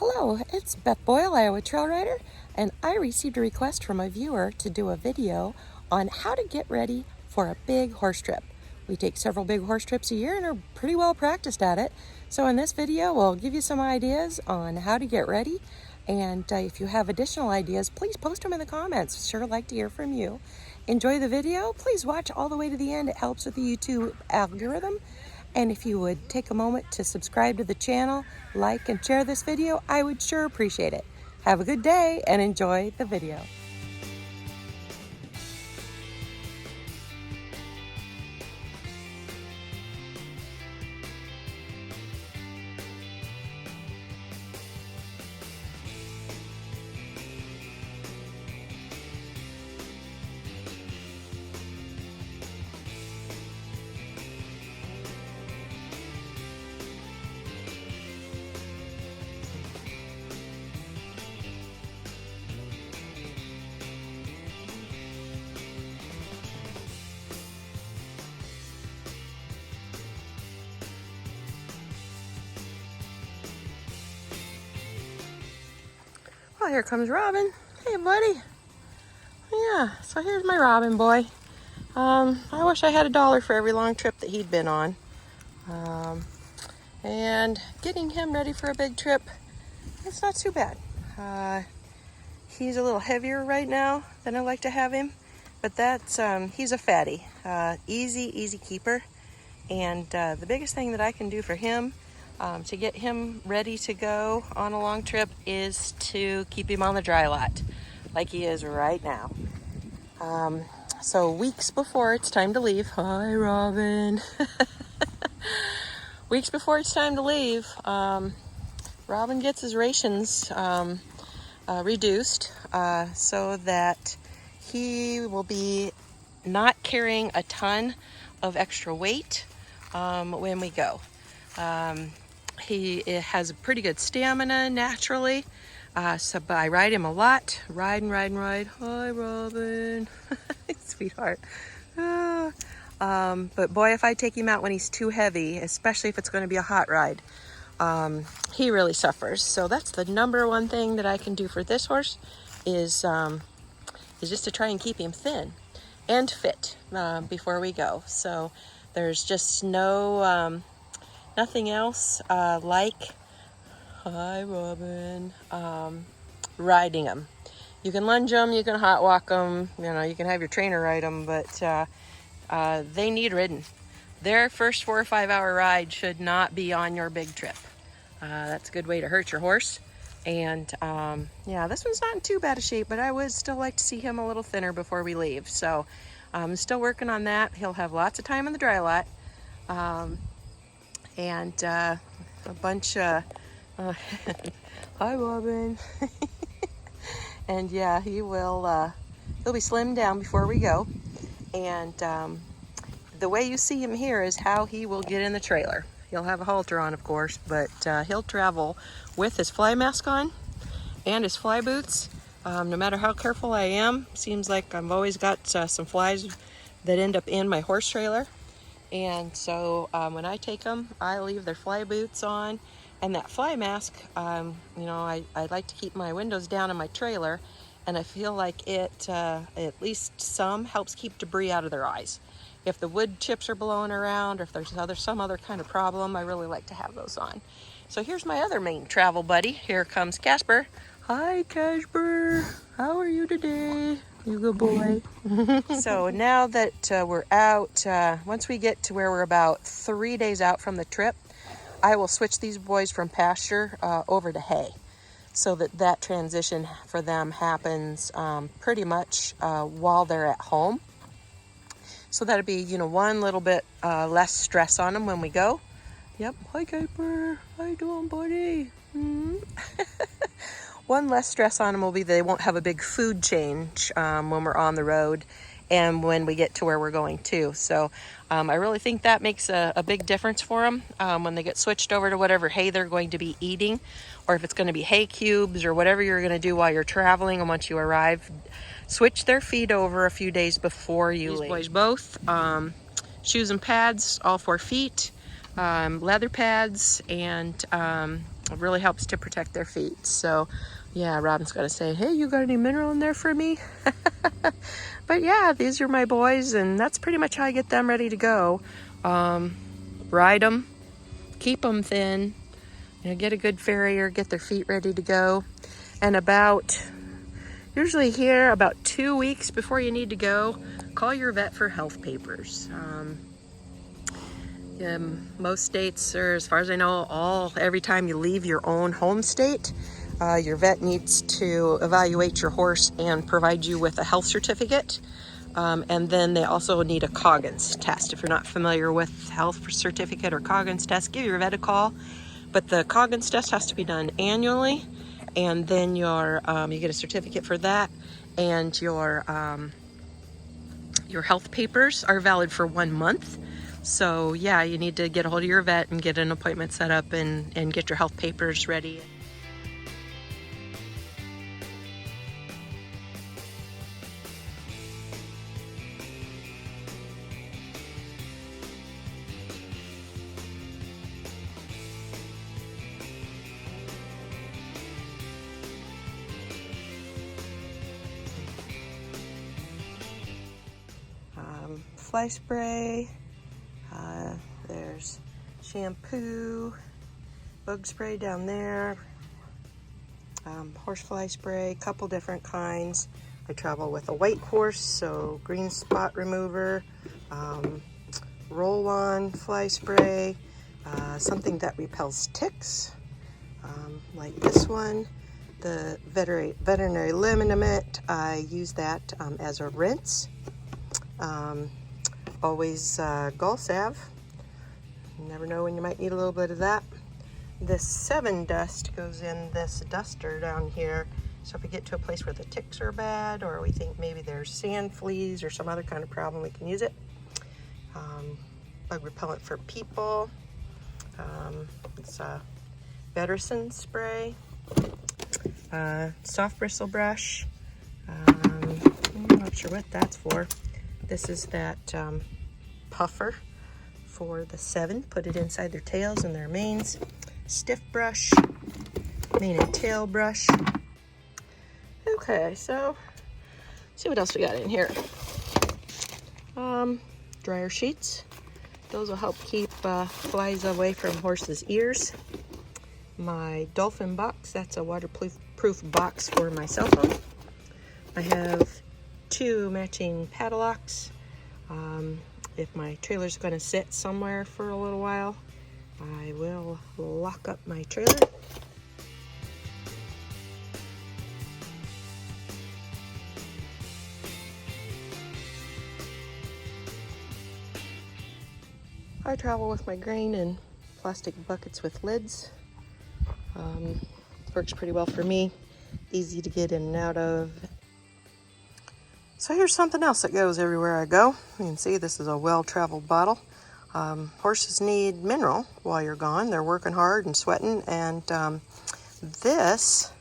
Hello, it's Beth Boyle, Iowa Trail Rider, and I received a request from a viewer to do a video on how to get ready for a big horse trip. We take several big horse trips a year and are pretty well practiced at it. So in this video, we'll give you some ideas on how to get ready. And if you have additional ideas, please post them in the comments. Sure like to hear from you. Enjoy the video. Please watch all the way to the end. It helps with the YouTube algorithm. And if you would take a moment to subscribe to the channel, like and share this video, I would sure appreciate it. Have a good day and enjoy the video. Well, here comes Robin. Hey, buddy. Yeah, so here's my Robin boy. I wish I had $1 for every long trip that he'd been on. And getting him ready for a big trip, it's not too bad. He's a little heavier right now than I like to have him, but that's he's a fatty. Easy keeper. And the biggest thing that I can do for him to get him ready to go on a long trip is to keep him on the dry lot like he is right now. So weeks before it's time to leave, hi Robin. Weeks before it's time to leave, Robin gets his rations reduced so that he will be not carrying a ton of extra weight when we go. He has a pretty good stamina naturally, so but I ride him a lot. Ride. Hi, Robin. Sweetheart. But boy, if I take him out when he's too heavy, especially if it's going to be a hot ride, he really suffers. So that's the number one thing that I can do for this horse is just to try and keep him thin and fit before we go. So there's just nothing else like, hi Robin, riding them. You can lunge them, you can hot walk them, you can have your trainer ride them, but they need ridden. Their first 4 or 5 hour ride should not be on your big trip. That's a good way to hurt your horse. And yeah, this one's not in too bad a shape, but I would still like to see him a little thinner before we leave. So I'm still working on that. He'll have lots of time in the dry lot. And a bunch of hi Robin. And yeah, he'll be slimmed down before we go. And the way you see him here is how he will get in the trailer. He'll have a halter on, of course, but he'll travel with his fly mask on and his fly boots. No matter how careful I am, seems like I've always got some flies that end up in my horse trailer. And so when I take them, I leave their fly boots on and that fly mask. I like to keep my windows down in my trailer, and I feel like it at least some helps keep debris out of their eyes. If the wood chips are blowing around or if there's some other kind of problem, I really like to have those on. So here's my other main travel buddy. Here comes Casper. Hi Casper, how are you today? You good boy. So now that we're out, once we get to where we're about 3 days out from the trip, I will switch these boys from pasture over to hay, so that transition for them happens pretty much while they're at home. So that'll be, one little bit less stress on them when we go. Yep. Hi, Caper. How you doing, buddy? One less stress on them will be they won't have a big food change when we're on the road and when we get to where we're going to. So I really think that makes a big difference for them when they get switched over to whatever hay they're going to be eating, or if it's going to be hay cubes or whatever you're going to do while you're traveling. And once you arrive, switch their feed over a few days before you leave. These boys both, shoes and pads, all 4 feet, leather pads, and It really helps to protect their feet. So yeah, Robin's gonna say, hey, you got any mineral in there for me? But yeah, these are my boys, and that's pretty much how I get them ready to go. Ride them, keep them thin, get a good farrier, get their feet ready to go. And usually here, about 2 weeks before you need to go, call your vet for health papers. Most states, or as far as I know, every time you leave your own home state, your vet needs to evaluate your horse and provide you with a health certificate. And then they also need a Coggins test. If you're not familiar with health certificate or Coggins test, give your vet a call. But the Coggins test has to be done annually, and then you get a certificate for that, and your health papers are valid for 1 month. So yeah, you need to get a hold of your vet and get an appointment set up and get your health papers ready. Fly spray, there's shampoo, bug spray down there, horsefly spray, couple different kinds. I travel with a white horse, so green spot remover, roll-on fly spray, something that repels ticks, like this one, the veterinary liniment. I use that as a rinse. Always gall salve. You never know when you might need a little bit of that. This 7 dust goes in this duster down here. So if we get to a place where the ticks are bad, or we think maybe there's sand fleas or some other kind of problem, we can use it. Bug repellent for people. It's a Vetericyn spray. Soft bristle brush. I'm not sure what that's for. This is that puffer for the 7. Put it inside their tails and their manes. Stiff brush, mane and tail brush. Okay, so see what else we got in here. Dryer sheets. Those will help keep flies away from horses' ears. My dolphin box. That's a waterproof box for my cell phone. I have 2 matching padlocks. If my trailer's going to sit somewhere for a little while, I will lock up my trailer. I travel with my grain in plastic buckets with lids. Works pretty well for me. Easy to get in and out of. So here's something else that goes everywhere I go. You can see this is a well-traveled bottle. Horses need mineral while you're gone. They're working hard and sweating, and this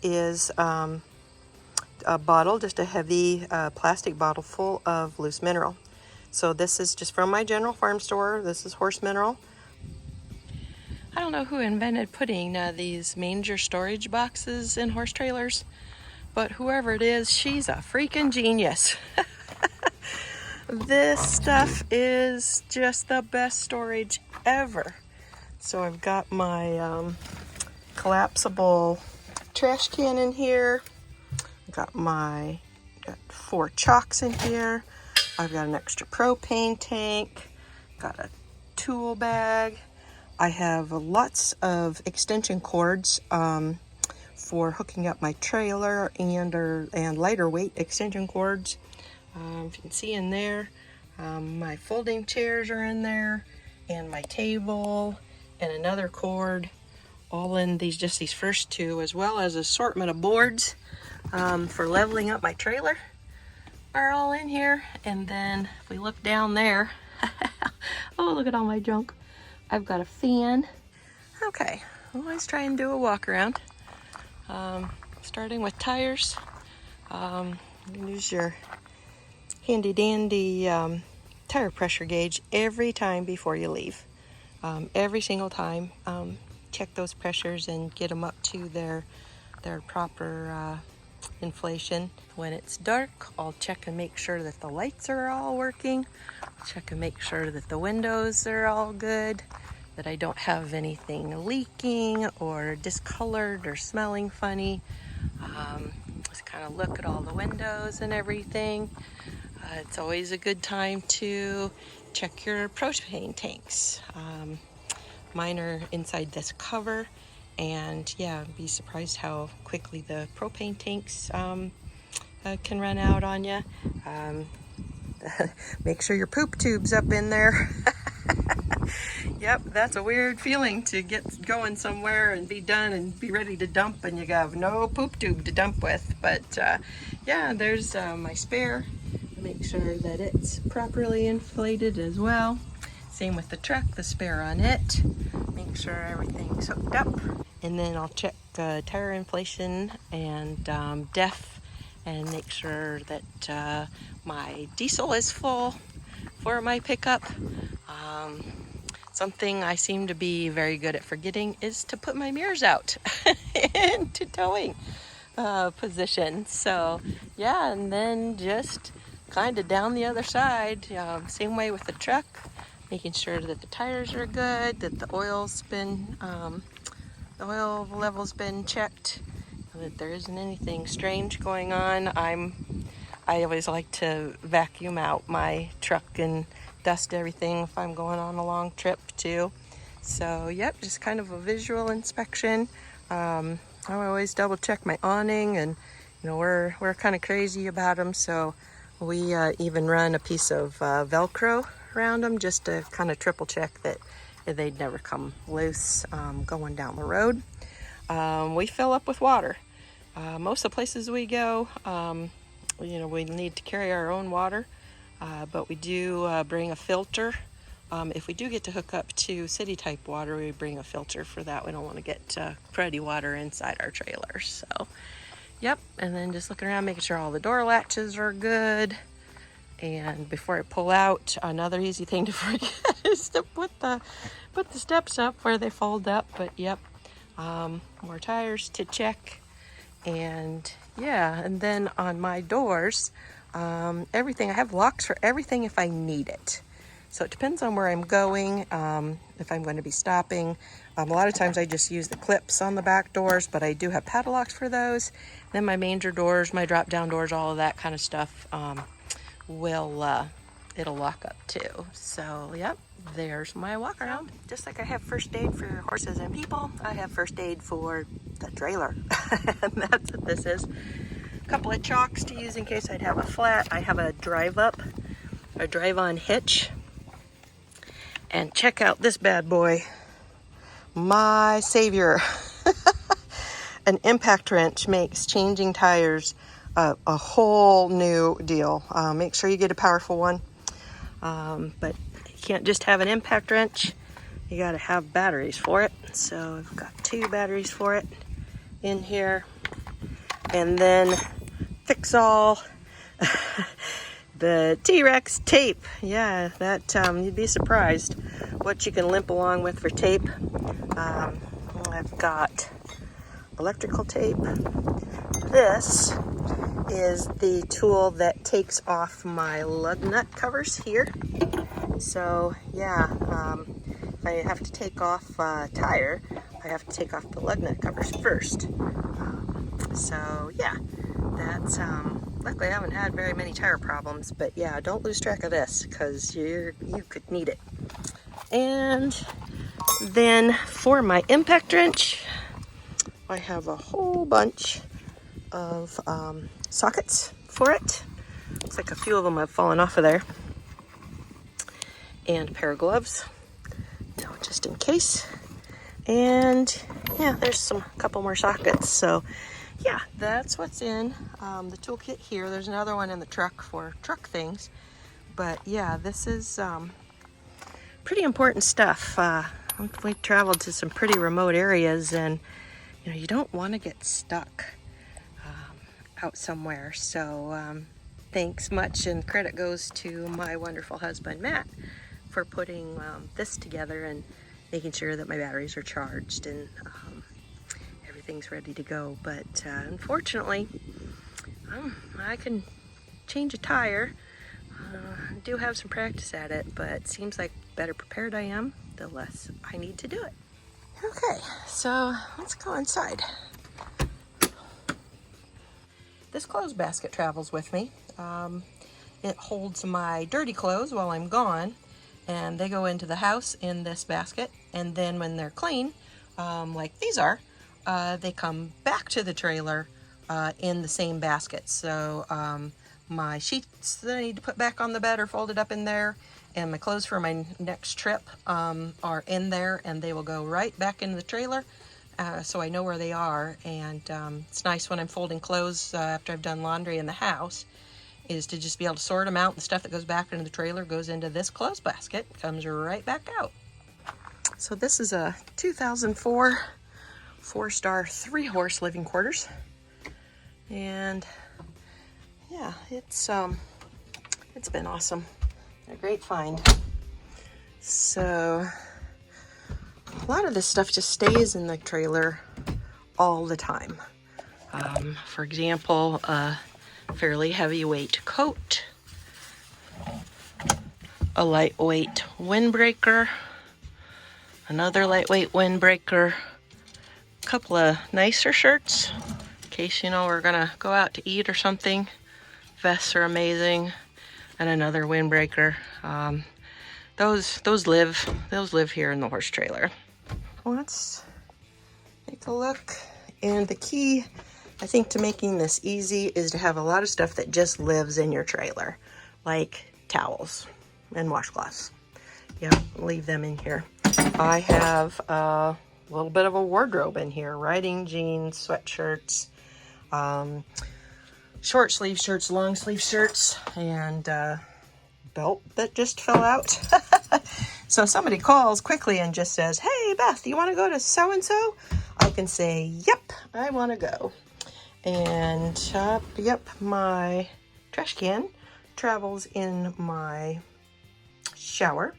is a bottle, just a heavy plastic bottle full of loose mineral. So this is just from my general farm store. This is horse mineral. I don't know who invented putting these manger storage boxes in horse trailers, but whoever it is, she's a freaking genius. This stuff is just the best storage ever. So I've got my collapsible trash can in here. Got 4 chocks in here. I've got an extra propane tank. Got a tool bag. I have lots of extension cords for hooking up my trailer and lighter weight extension cords. If you can see in there, my folding chairs are in there, and my table, and another cord, all in these first 2, as well as assortment of boards for leveling up my trailer are all in here. And then if we look down there, oh, look at all my junk. I've got a fan. Okay, always try and do a walk around. Starting with tires. Use your handy dandy tire pressure gauge every time before you leave. Every single time. check those pressures and get them up to their proper inflation. When it's dark, I'll check and make sure that the lights are all working. Check and make sure that the windows are all good, that I don't have anything leaking or discolored or smelling funny. Just kind of look at all the windows and everything. It's always a good time to check your propane tanks. Mine are inside this cover, and yeah, be surprised how quickly the propane tanks can run out on you. Make sure your poop tube's up in there. Yep, that's a weird feeling to get going somewhere and be done and be ready to dump and you have no poop tube to dump with. But yeah, there's my spare. Make sure that it's properly inflated as well. Same with the truck, the spare on it. Make sure everything's hooked up. And then I'll check tire inflation and def, and make sure that my diesel is full for my pickup. Something I seem to be very good at forgetting is to put my mirrors out into towing position. So yeah, and then just kind of down the other side, same way with the truck, making sure that the tires are good, that the oil's been, the oil level's been checked, that there isn't anything strange going on. I always like to vacuum out my truck and dust everything if I'm going on a long trip too. So yep, just kind of a visual inspection. I always double check my awning, and you know, we're kind of crazy about them, so we even run a piece of Velcro around them just to kind of triple check that they'd never come loose going down the road. We fill up with water. Most of the places we go, you know, we need to carry our own water, but we do bring a filter. If we do get to hook up to city type water, we bring a filter for that. We don't want to get cruddy water inside our trailer. So yep, and then just looking around, making sure all the door latches are good. And before I pull out, another easy thing to forget is to put the steps up where they fold up. But yep, more tires to check. And yeah, and then on my doors, everything, I have locks for everything if I need it. So it depends on where I'm going, if I'm going to be stopping. A lot of times I just use the clips on the back doors, but I do have padlocks for those. Then my manger doors, my drop down doors, all of that kind of stuff it'll lock up too. So yep, there's my walk around. Just like I have first aid for horses and people, I have first aid for the trailer. And that's what this is. A couple of chocks to use in case I'd have a flat. I have a drive on hitch. And check out this bad boy, my savior. An impact wrench makes changing tires a whole new deal. Make sure you get a powerful one, but you can't just have an impact wrench. You got to have batteries for it. So I've got 2 batteries for it in here. And then fix all the T-Rex tape. Yeah, that you'd be surprised what you can limp along with for tape. I've got electrical tape. This is the tool that takes off my lug nut covers here. So yeah, if I have to take off a tire, I have to take off the lug nut covers first. So yeah, that's luckily I haven't had very many tire problems, but yeah, don't lose track of this because you could need it. And then for my impact wrench, I have a whole bunch of sockets for it. Looks like a few of them have fallen off of there. And a pair of gloves, just in case. And yeah, there's a couple more sockets. So yeah, that's what's in the toolkit here. There's another one in the truck for truck things. But yeah, this is pretty important stuff. We traveled to some pretty remote areas, and you don't want to get stuck out somewhere. So thanks much, and credit goes to my wonderful husband Matt for putting this together and making sure that my batteries are charged and everything's ready to go. But unfortunately, I can change a tire. I do have some practice at it, but it seems like the better prepared I am, the less I need to do it. Okay, so let's go inside. This clothes basket travels with me. It holds my dirty clothes while I'm gone, and they go into the house in this basket, and then when they're clean, like these are, they come back to the trailer in the same basket. So my sheets that I need to put back on the bed are folded up in there, and my clothes for my next trip are in there, and they will go right back into the trailer. So I know where they are, and it's nice when I'm folding clothes after I've done laundry in the house, is to just be able to sort them out. The stuff that goes back into the trailer goes into this clothes basket, comes right back out. So this is a 2004 4-star 3-horse living quarters, and yeah, it's been awesome. A great find. So a lot of this stuff just stays in the trailer all the time. For example, a fairly heavyweight coat, a lightweight windbreaker, another lightweight windbreaker, a couple of nicer shirts in case, you know, we're gonna go out to eat or something. Vests are amazing, and another windbreaker. Those live here in the horse trailer. Let's take a look. And the key, I think, to making this easy is to have a lot of stuff that just lives in your trailer, like towels and washcloths. Yeah, leave them in here. I have a little bit of a wardrobe in here: riding jeans, sweatshirts, short sleeve shirts, long sleeve shirts, and belt that just fell out. So somebody calls quickly and just says, "Hey Beth, you want to go to so-and-so?" I can say, "Yep, I want to go." And yep, my trash can travels in my shower,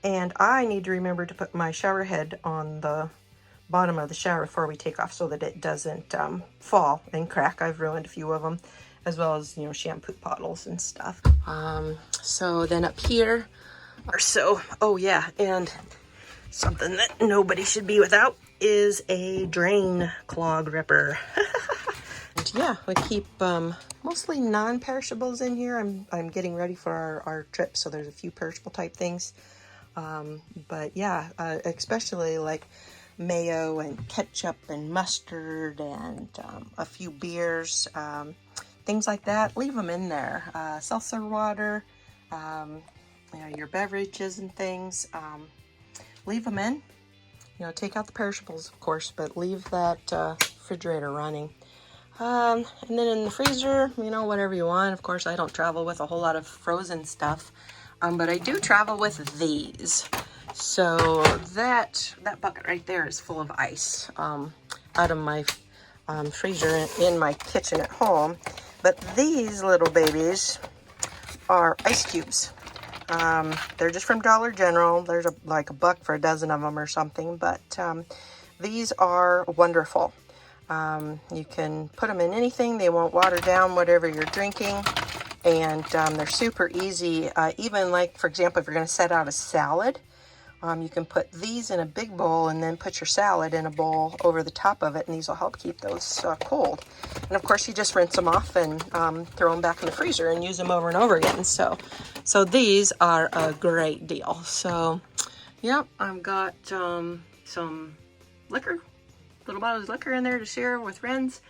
and I need to remember to put my shower head on the bottom of the shower before we take off so that it doesn't fall and crack. I've ruined a few of them, as well as, you know, shampoo bottles and stuff. So then up here, oh yeah, and something that nobody should be without is a drain clog ripper. And yeah, we keep mostly non-perishables in here. I'm getting ready for our trip, so there's a few perishable type things. But yeah, especially like mayo and ketchup and mustard and a few beers, things like that. Leave them in there. Seltzer water, you know, your beverages and things. Leave them in. You know, take out the perishables, of course, but leave that refrigerator running. And then in the freezer, you know, whatever you want. Of course, I don't travel with a whole lot of frozen stuff, but I do travel with these. So that bucket right there is full of ice out of my freezer in my kitchen at home. But these little babies are ice cubes. They're just from Dollar General. There's like a buck for a dozen of them or something, but these are wonderful. You can put them in anything. They won't water down whatever you're drinking, and they're super easy. Even like, for example, if you're going to set out a salad, you can put these in a big bowl and then put your salad in a bowl over the top of it, and these will help keep those cold. And of course, you just rinse them off and throw them back in the freezer and use them over and over again. So these are a great deal. So yeah, I've got some liquor, little bottles of liquor in there to share with friends,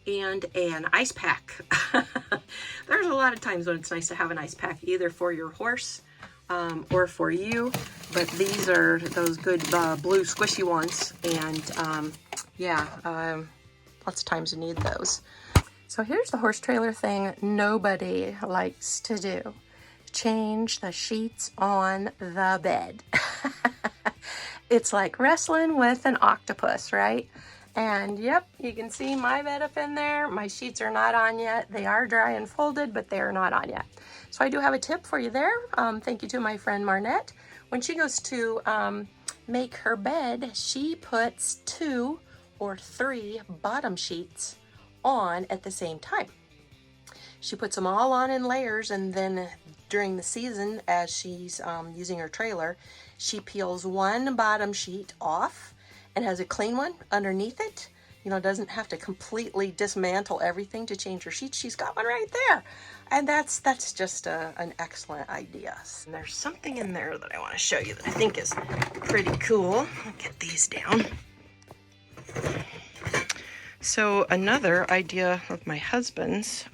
and an ice pack. There's a lot of times when it's nice to have an ice pack, either for your horse or for you, but these are those good blue squishy ones, and yeah, lots of times you need those. So here's the horse trailer thing nobody likes to do: change the sheets on the bed. It's like wrestling with an octopus, right? And yep, you can see my bed up in there. My sheets are not on yet. They are dry and folded, but they're not on yet. So I do have a tip for you there. Thank you to my friend Marnette. When she goes to make her bed, she puts 2 or 3 bottom sheets on at the same time. She puts them all on in layers, and then during the season, as she's using her trailer, she peels one bottom sheet off and has a clean one underneath it. You know, doesn't have to completely dismantle everything to change her sheets. She's got one right there. And that's just an excellent idea. And there's something in there that I want to show you that I think is pretty cool. I'll get these down. So another idea of my husband's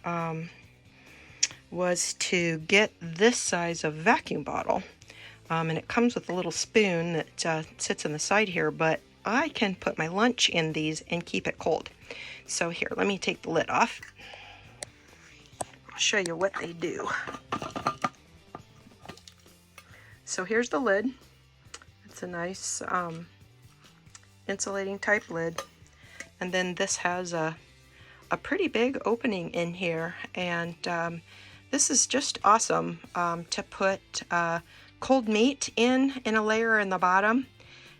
was to get this size of vacuum bottle. And it comes with a little spoon that sits on the side here, but I can put my lunch in these and keep it cold. So here, let me take the lid off. I'll show you what they do. So here's the lid. It's a nice insulating type lid. And then this has a pretty big opening in here. And this is just awesome to put cold meat in a layer in the bottom,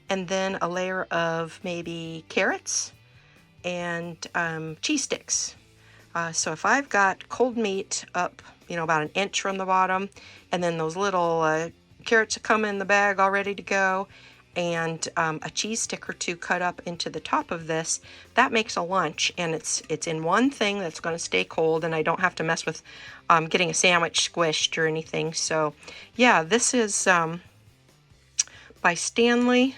and then a layer of maybe carrots and cheese sticks. So if I've got cold meat up, you know, about an inch from the bottom, and then those little carrots that come in the bag all ready to go, and a cheese stick or 2 cut up into the top of this, that makes a lunch, and it's in one thing that's going to stay cold, and I don't have to mess with getting a sandwich squished or anything. So yeah, this is by Stanley.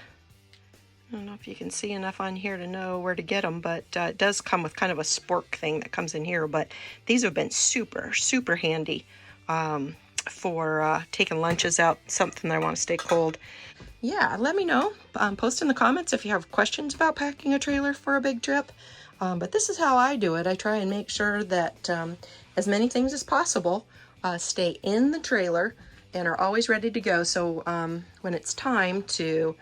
I don't know if you can see enough on here to know where to get them, but it does come with kind of a spork thing that comes in here. But these have been super handy for taking lunches out, something that I want to stay cold. Yeah, let me know. Post in the comments if you have questions about packing a trailer for a big trip. But this is how I do it. I try and make sure that as many things as possible stay in the trailer and are always ready to go. So when it's time to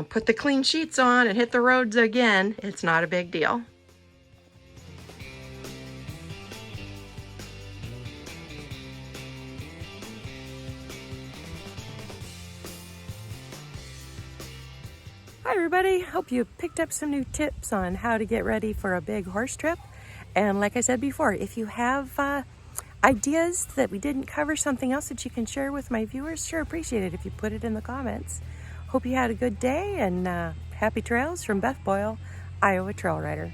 put the clean sheets on and hit the roads again, it's not a big deal. Hi everybody, hope you picked up some new tips on how to get ready for a big horse trip. And like I said before, if you have ideas that we didn't cover, something else that you can share with my viewers, sure appreciate it if you put it in the comments. Hope you had a good day, and happy trails from Beth Boyle, Iowa Trail Rider.